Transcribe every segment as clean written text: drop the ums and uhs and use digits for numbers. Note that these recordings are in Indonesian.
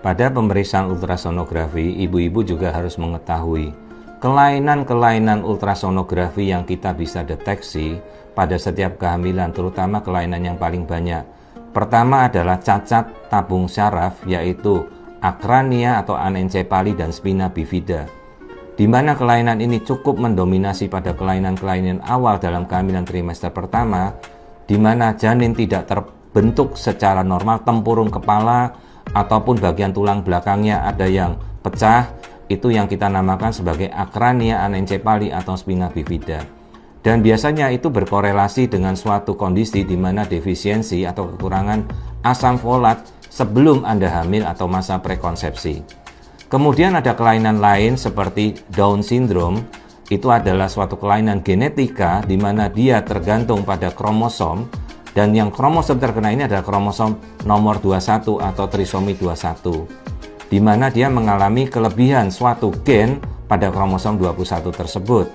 Pada pemeriksaan ultrasonografi, ibu-ibu juga harus mengetahui kelainan-kelainan ultrasonografi yang kita bisa deteksi pada setiap kehamilan, terutama kelainan yang paling banyak. Pertama adalah cacat tabung syaraf, yaitu akrania atau anencefali dan spina bifida, di mana kelainan ini cukup mendominasi pada kelainan-kelainan awal dalam kehamilan trimester pertama, di mana janin tidak terbentuk secara normal, tempurung kepala ataupun bagian tulang belakangnya ada yang pecah, itu yang kita namakan sebagai akrania anencefali atau spina bifida. Dan biasanya itu berkorelasi dengan suatu kondisi di mana defisiensi atau kekurangan asam folat sebelum Anda hamil atau masa prekonsepsi. Kemudian ada kelainan lain seperti Down syndrome. Itu adalah suatu kelainan genetika di mana dia tergantung pada kromosom, dan yang kromosom terkena ini adalah kromosom nomor 21 atau trisomi 21, di mana dia mengalami kelebihan suatu gen pada kromosom 21 tersebut.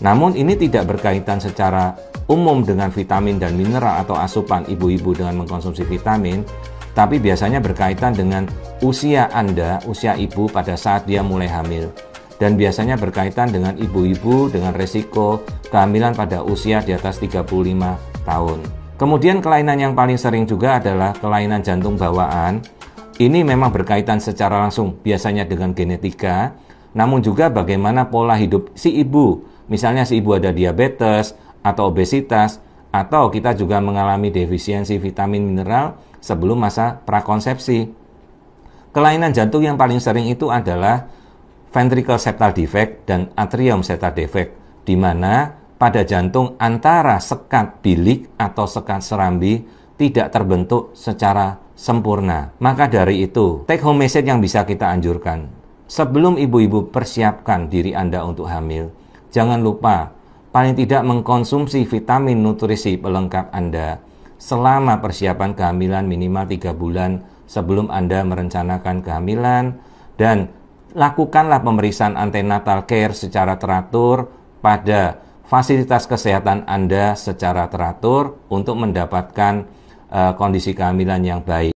Namun ini tidak berkaitan secara umum dengan vitamin dan mineral atau asupan ibu-ibu dengan mengkonsumsi vitamin, tapi biasanya berkaitan dengan usia Anda, usia ibu pada saat dia mulai hamil. Dan biasanya berkaitan dengan ibu-ibu dengan resiko kehamilan pada usia di atas 35 tahun. Kemudian kelainan yang paling sering juga adalah kelainan jantung bawaan. Ini memang berkaitan secara langsung biasanya dengan genetika, namun juga bagaimana pola hidup si ibu. Misalnya si ibu ada diabetes atau obesitas, atau kita juga mengalami defisiensi vitamin mineral sebelum masa prakonsepsi. Kelainan jantung yang paling sering itu adalah ventricle septal defect dan atrium septal defect, di mana pada jantung antara sekat bilik atau sekat serambi tidak terbentuk secara sempurna. Maka dari itu, take home message yang bisa kita anjurkan, sebelum ibu-ibu persiapkan diri Anda untuk hamil, jangan lupa paling tidak mengkonsumsi vitamin nutrisi pelengkap Anda selama persiapan kehamilan minimal 3 bulan sebelum Anda merencanakan kehamilan, dan lakukanlah pemeriksaan antenatal care secara teratur pada fasilitas kesehatan Anda secara teratur untuk mendapatkan kondisi kehamilan yang baik.